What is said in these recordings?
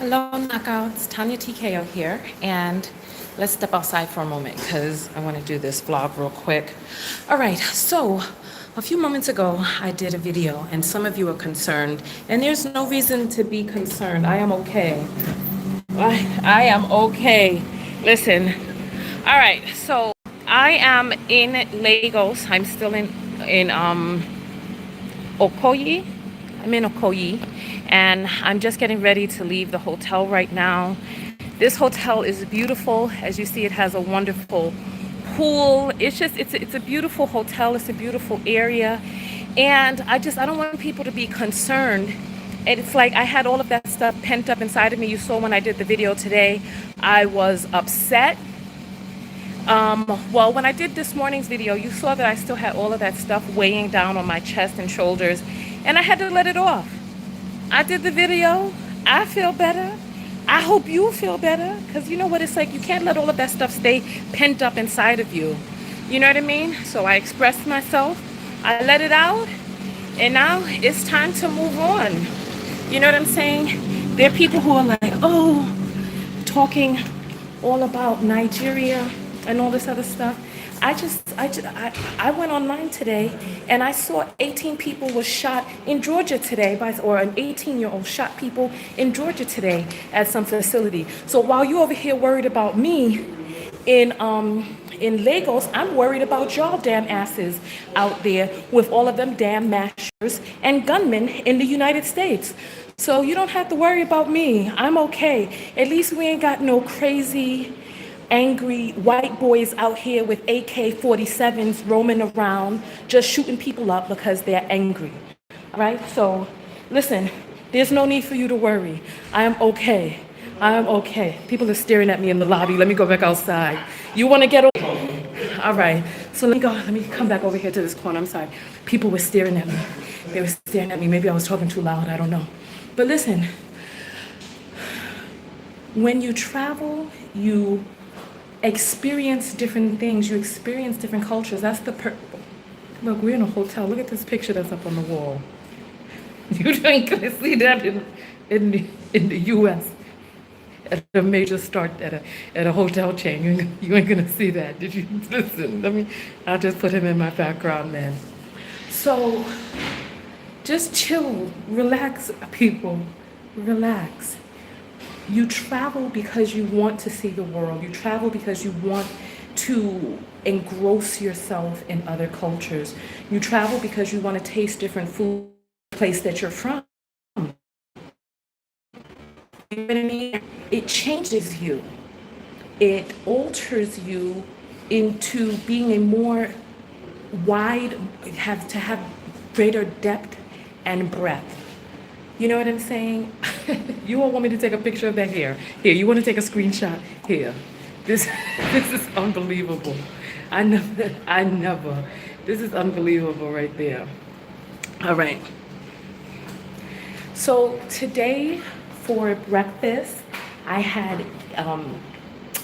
Hello, knockouts. Tonya TKO here, and let's step outside for a moment because I want to do this vlog real quick. All right, so a few moments ago, I did a video, and some of you are concerned, and there's no reason to be concerned. I am okay. I am okay. Listen, all right, so I am in Lagos. I'm still in Okoye. I'm in Okoye, and I'm just getting ready to leave the hotel right now. This hotel is beautiful. As you see, it has a wonderful pool. It's a beautiful hotel. It's a beautiful area, and I don't want people to be concerned. And it's like I had all of that stuff pent up inside of me. You saw when I did the video today, I was upset. Well, when I did this morning's video, you saw that I still had all of that stuff weighing down on my chest and shoulders, and I had to let it off. I did the video. I feel better. I hope you feel better, because you know what it's like. You can't let all of that stuff stay pent up inside of you. You know what I mean? So I expressed myself. I let it out, and now it's time to move on. You know what I'm saying? There are people who are like, oh, talking all about Nigeria and all this other stuff. I went online today and I saw 18 people was shot in Georgia today or an 18-year-old shot people in Georgia today at some facility. So while you over here worried about me in Lagos, I'm worried about y'all damn asses out there with all of them damn mashers and gunmen in the United States. So you don't have to worry about me. I'm okay. At least we ain't got no crazy, angry white boys out here with AK-47s roaming around just shooting people up because they're angry. All right? So listen, there's no need for you to worry. I am okay. I am okay. People are staring at me in the lobby. Let me go back outside. You want to get over? All right. So let me come back over here to this corner. I'm sorry. People were staring at me. They were staring at me. Maybe I was talking too loud. I don't know. But listen, when you travel, you experience different things. You experience different cultures. That's look, we're in a hotel. Look at this picture that's up on the wall. You ain't gonna see that in the U.S. at a major start at a hotel chain. You ain't gonna see that. Did you listen? I'll just put him in my background then. So just chill, relax, people, relax. You travel because you want to see the world. You travel because you want to engross yourself in other cultures. You travel because you want to taste different food, place that you're from. You know what I mean? It changes you. It alters you into being a more wide, to have greater depth and breadth. You know what I'm saying? You all want me to take a picture of that here? Here, you want to take a screenshot? Here. This is unbelievable. I never. This is unbelievable right there. All right. So today for breakfast, I had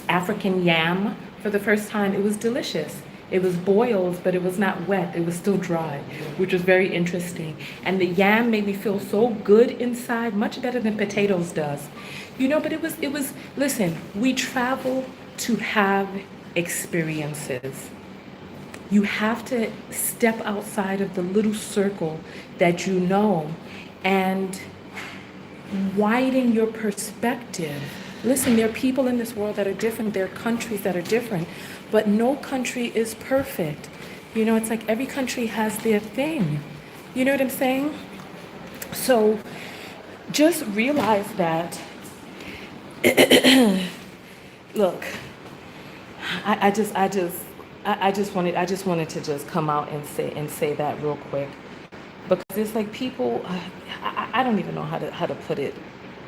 African yam for the first time. It was delicious. It was boiled, but it was not wet. It was still dry, which was very interesting. And the yam made me feel so good inside, much better than potatoes does. You know, but it was, listen, we travel to have experiences. You have to step outside of the little circle that you know and widen your perspective. Listen, there are people in this world that are different. There are countries that are different, but no country is perfect. You know, it's like every country has their thing. You know what I'm saying? So just realize that, look, I just wanted to just come out and say that real quick, because it's like people, I don't even know how to put it.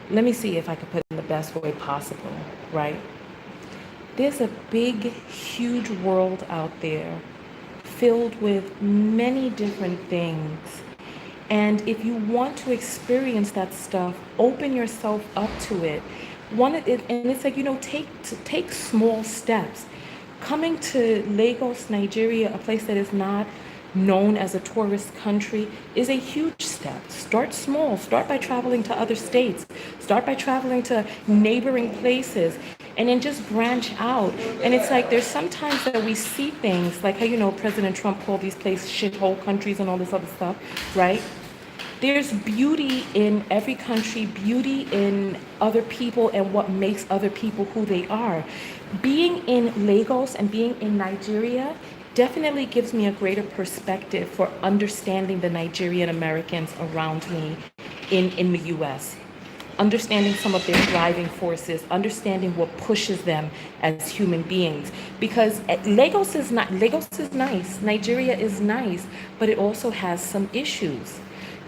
Let me see if I can put it in the best way possible, right? There's a big, huge world out there filled with many different things. And if you want to experience that stuff, open yourself up to it. And it's like, you know, take small steps. Coming to Lagos, Nigeria, a place that is not known as a tourist country is a huge step. Start small. Start by traveling to other states. Start by traveling to neighboring places and then just branch out. And it's like there's sometimes that we see things like how, President Trump called these places shithole countries and all this other stuff, right? There's beauty in every country, beauty in other people and what makes other people who they are. Being in Lagos and being in Nigeria definitely gives me a greater perspective for understanding the Nigerian Americans around me in the US. Understanding some of their driving forces, understanding what pushes them as human beings. Because Lagos is nice, Nigeria is nice, but it also has some issues.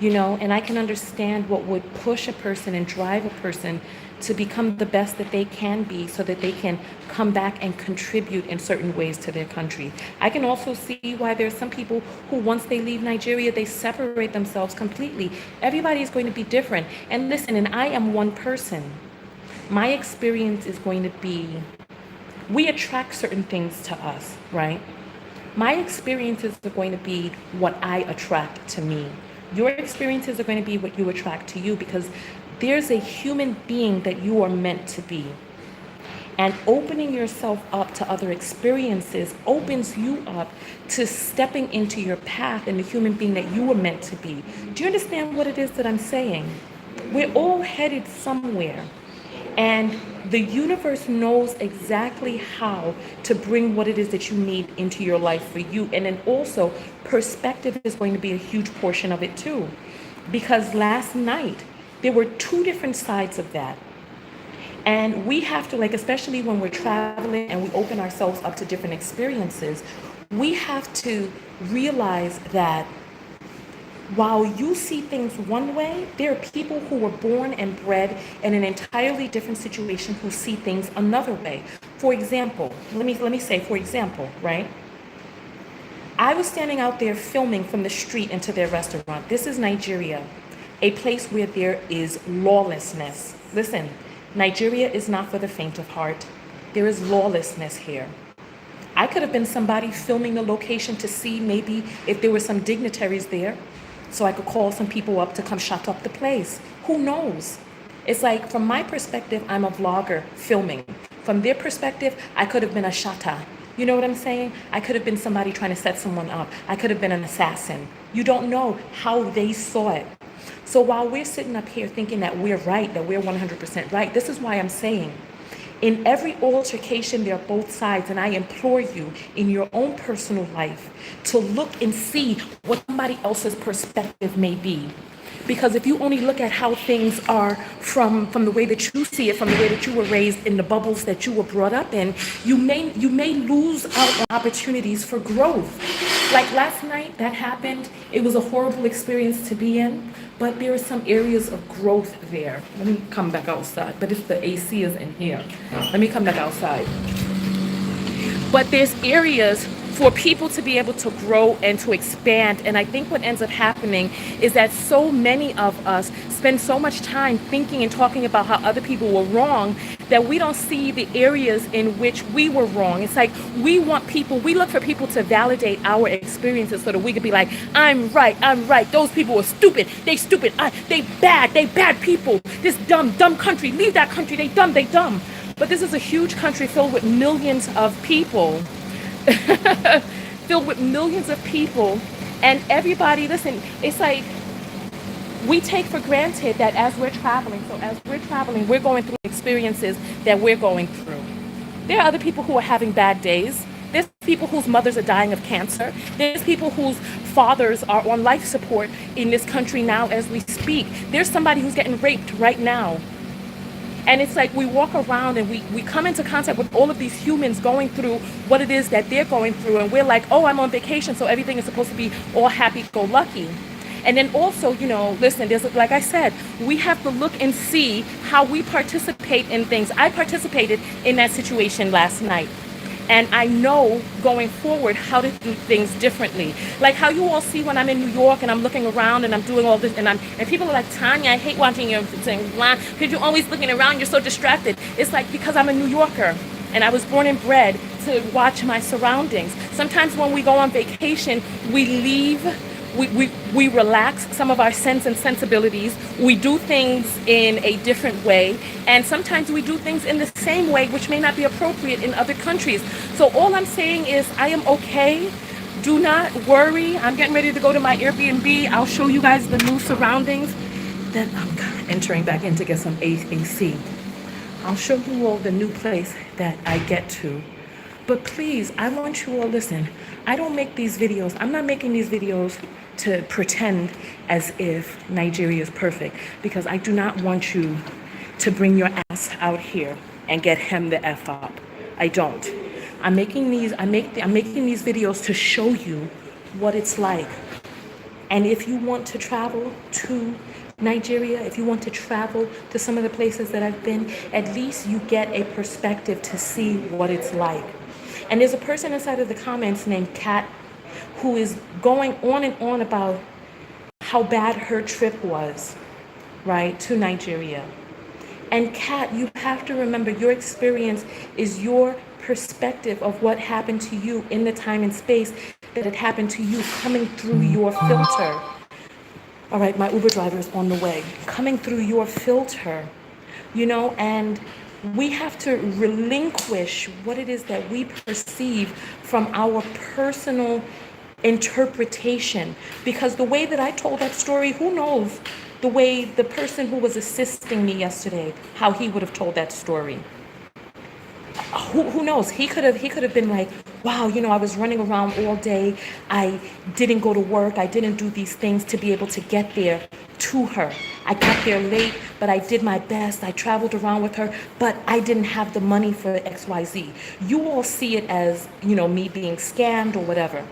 And I can understand what would push a person and drive a person to become the best that they can be so that they can come back and contribute in certain ways to their country. I can also see why there's some people who once they leave Nigeria, they separate themselves completely. Everybody is going to be different. And listen, and I am one person. My experience is going to be, we attract certain things to us, right? My experiences are going to be what I attract to me. Your experiences are going to be what you attract to you because there's a human being that you are meant to be. And opening yourself up to other experiences opens you up to stepping into your path and the human being that you were meant to be. Do you understand what it is that I'm saying? We're all headed somewhere. And the universe knows exactly how to bring what it is that you need into your life for you. And then also, perspective is going to be a huge portion of it too. Because last night, there were two different sides of that. And we have to, especially when we're traveling and we open ourselves up to different experiences, we have to realize that while you see things one way, there are people who were born and bred in an entirely different situation who see things another way. For example, let me say, for example, right? I was standing out there filming from the street into their restaurant. This is Nigeria, a place where there is lawlessness. Listen, Nigeria is not for the faint of heart. There is lawlessness here. I could have been somebody filming the location to see maybe if there were some dignitaries there, so I could call some people up to come shut up the place. Who knows? It's like, from my perspective, I'm a vlogger filming. From their perspective, I could have been a shatta. You know what I'm saying? I could have been somebody trying to set someone up. I could have been an assassin. You don't know how they saw it. So while we're sitting up here thinking that we're right, that we're 100% right, this is why I'm saying, in every altercation, there are both sides, and I implore you in your own personal life to look and see what somebody else's perspective may be. Because if you only look at how things are from the way that you see it, from the way that you were raised, in the bubbles that you were brought up in, you may lose out on opportunities for growth. Like last night, that happened. It was a horrible experience to be in, but there are some areas of growth there. Let me come back outside, but if the AC is in here, let me come back outside. But there's areas for people to be able to grow and to expand. And I think what ends up happening is that so many of us spend so much time thinking and talking about how other people were wrong that we don't see the areas in which we were wrong. It's like we look for people to validate our experiences so that we could be like, I'm right, those people were stupid, they stupid, they bad people, this dumb country, leave that country, they dumb. But this is a huge country filled with millions of people. Filled with millions of people, and everybody, listen, it's like we take for granted that as we're traveling, we're going through experiences that we're going through. There are other people who are having bad days. There's people whose mothers are dying of cancer. There's people whose fathers are on life support in this country now as we speak. There's somebody who's getting raped right now. And it's like we walk around and we come into contact with all of these humans going through what it is that they're going through. And we're like, oh, I'm on vacation, so everything is supposed to be all happy-go-lucky. And then also, listen, like I said, we have to look and see how we participate in things. I participated in that situation last night. And I know going forward how to do things differently. Like how you all see when I'm in New York and I'm looking around and I'm doing all this and people are like, Tonya, I hate watching you saying blah, because you're always looking around, you're so distracted. It's like because I'm a New Yorker and I was born and bred to watch my surroundings. Sometimes when we go on vacation, we leave, we relax some of our sense and sensibilities. We do things in a different way. And sometimes we do things in the same way, which may not be appropriate in other countries. So all I'm saying is I am okay. Do not worry. I'm getting ready to go to my Airbnb. I'll show you guys the new surroundings. Then I'm entering back in to get some AC. I'll show you all the new place that I get to. But please, I want you all, listen, I don't make these videos. I'm not making these videos to pretend as if Nigeria is perfect, because I do not want you to bring your ass out here and get hemmed the F up. I don't. I'm making these videos to show you what it's like. And if you want to travel to Nigeria, if you want to travel to some of the places that I've been, at least you get a perspective to see what it's like. And there's a person inside of the comments named Kat who is going on and on about how bad her trip was, right, to Nigeria. And Kat, you have to remember your experience is your perspective of what happened to you in the time and space that it happened to you, coming through your filter. All right, my Uber driver is on the way. Coming through your filter, you know, and we have to relinquish what it is that we perceive from our personal interpretation. Because the way that I told that story, who knows the way the person who was assisting me yesterday, how he would have told that story. Who knows? He could have been like, wow, you know, I was running around all day. I didn't go to work. I didn't do these things to be able to get there to her. I got there late, but I did my best. I traveled around with her, but I didn't have the money for XYZ. You all see it as, you know, me being scammed or whatever.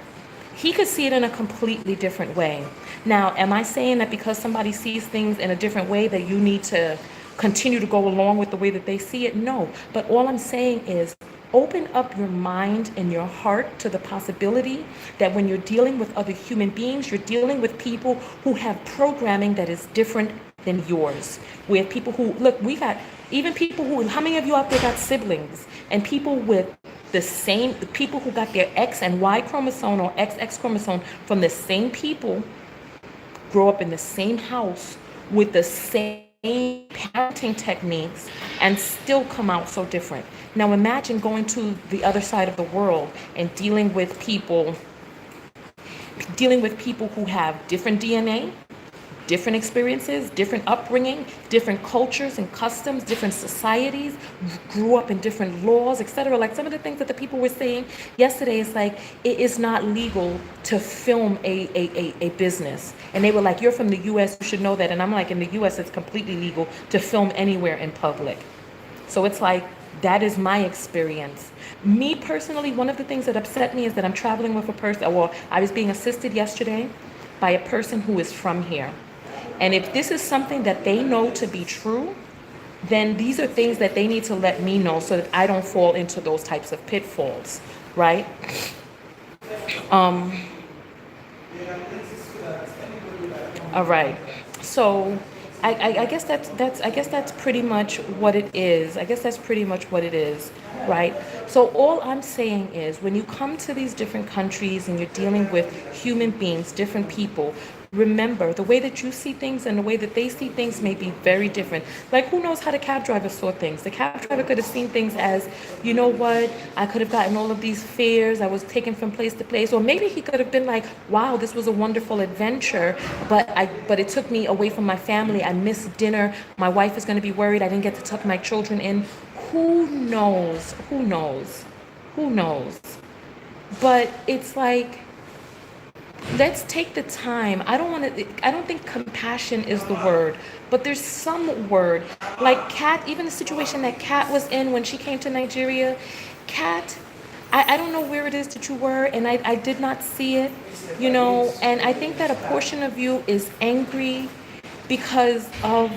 He could see it in a completely different way. Now, am I saying that because somebody sees things in a different way that you need to continue to go along with the way that they see it? No. But all I'm saying is open up your mind and your heart to the possibility that when you're dealing with other human beings, you're dealing with people who have programming that is different than yours. We have people who, look, we got even people who, how many of you out there got siblings and people with the same, people who got their X and Y chromosome or XX chromosome from the same people, grow up in the same house with the same parenting techniques and still come out so different. Now imagine going to the other side of the world and dealing with people who have different DNA, different experiences, different upbringing, different cultures and customs, different societies, grew up in different laws, etc. Like some of the things that the people were saying yesterday is like, it is not legal to film a business. And they were like, you're from the US, you should know that. And I'm like, in the US, it's completely legal to film anywhere in public. So it's like, that is my experience. Me personally, one of the things that upset me is that I'm traveling with a person, well, I was being assisted yesterday by a person who is from here. And if this is something that they know to be true, then these are things that they need to let me know so that I don't fall into those types of pitfalls, right? All right. So I guess that's pretty much what it is. I guess that's pretty much what it is, right? So all I'm saying is when you come to these different countries and you're dealing with human beings, different people, remember the way that you see things and the way that they see things may be very different. Like who knows how the cab driver saw things? The cab driver could have seen things as, you know what, I could have gotten all of these fares, I was taken from place to place, or maybe he could have been like, wow, this was a wonderful adventure, but it took me away from my family. I missed dinner. My wife is going to be worried I didn't get to tuck my children in. Who knows? Who knows? Who knows? But it's like, let's take the time. I don't think compassion is the word, but there's some word. Like Kat, even the situation that Kat was in when she came to Nigeria, Kat, I don't know where it is that you were, and I did not see it, you know, and I think that a portion of you is angry because of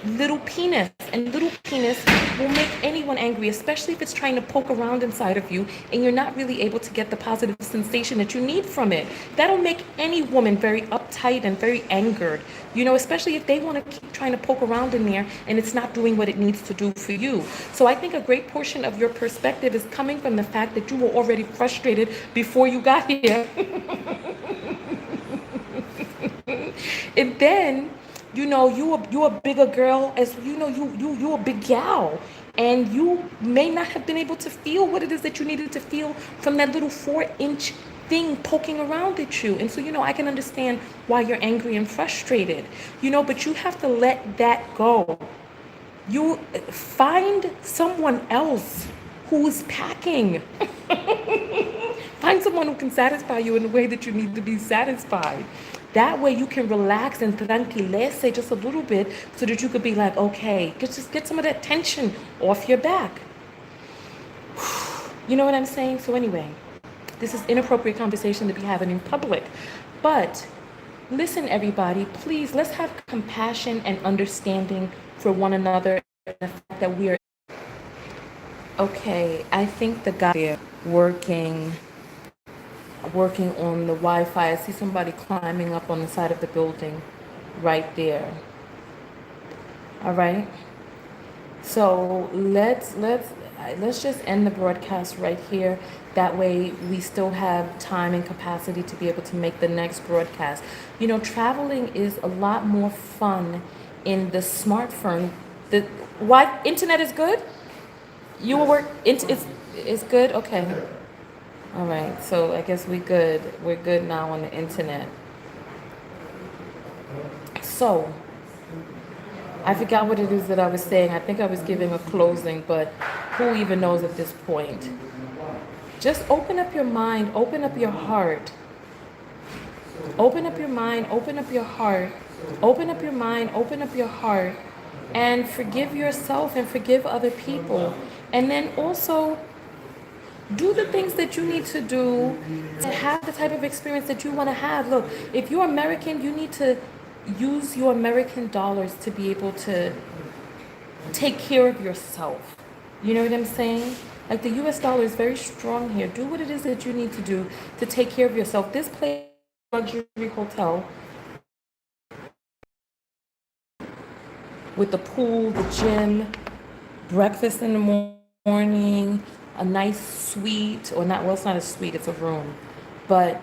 little penis, and little penis will make anyone angry, especially if it's trying to poke around inside of you and you're not really able to get the positive sensation that you need from it. That'll make any woman very uptight and very angered, especially if they want to keep trying to poke around in there and it's not doing what it needs to do for you. So I think a great portion of your perspective is coming from the fact that you were already frustrated before you got here. And then, you a bigger girl, as you a big gal, and you may not have been able to feel what it is that you needed to feel from that little 4-inch thing poking around at you. And so, I can understand why you're angry and frustrated, but you have to let that go. You find someone else who's packing. Find someone who can satisfy you in the way that you need to be satisfied. That way you can relax and tranquilese just a little bit so that you could be like, okay, just get some of that tension off your back. You know what I'm saying? So anyway, this is inappropriate conversation to be having in public. But listen, everybody, please, let's have compassion and understanding for one another, and the fact that we are okay. I think the guy there working on the Wi-Fi. I see somebody climbing up on the side of the building right there. All right. So let's just end the broadcast right here. That way we still have time and capacity to be able to make the next broadcast. Traveling is a lot more fun in the smartphone. The what internet is good? You will work. It's good. Okay. All right, so I guess we're good now on the internet. So I forgot what it is that I was saying. I think I was giving a closing, but who even knows at this point? Just open up your mind, open up your heart. Open up your mind, open up your heart. Open up your mind, open up your heart, and forgive yourself and forgive other people. And then also do the things that you need to do to have the type of experience that you want to have. Look, if you're American, you need to use your American dollars to be able to take care of yourself. You know what I'm saying? Like, the US dollar is very strong here. Do what it is that you need to do to take care of yourself. This place, luxury hotel, with the pool, the gym, breakfast in the morning, a nice suite, or not, well, it's not a suite, it's a room. But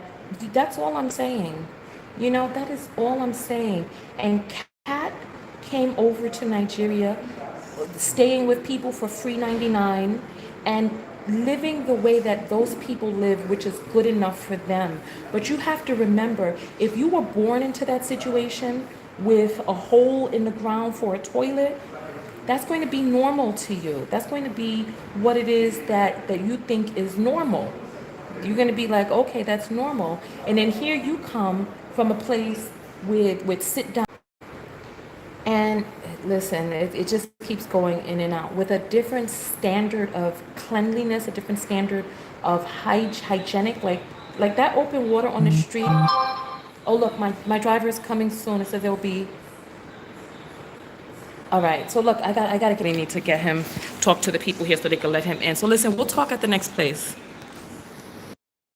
that's all I'm saying. That is all I'm saying. And Kat came over to Nigeria, staying with people for free 99, and living the way that those people live, which is good enough for them. But you have to remember, if you were born into that situation with a hole in the ground for a toilet, that's going to be normal to you. That's going to be what it is that you think is normal. You're going to be like, okay, that's normal. And then here you come from a place with sit down. And listen, it just keeps going in and out with a different standard of cleanliness, a different standard of hygienic, like that open water on the street. Oh, look, my driver is coming soon. It says there'll be. All right, so look, I need to get him, talk to the people here so they can let him in. So listen, we'll talk at the next place.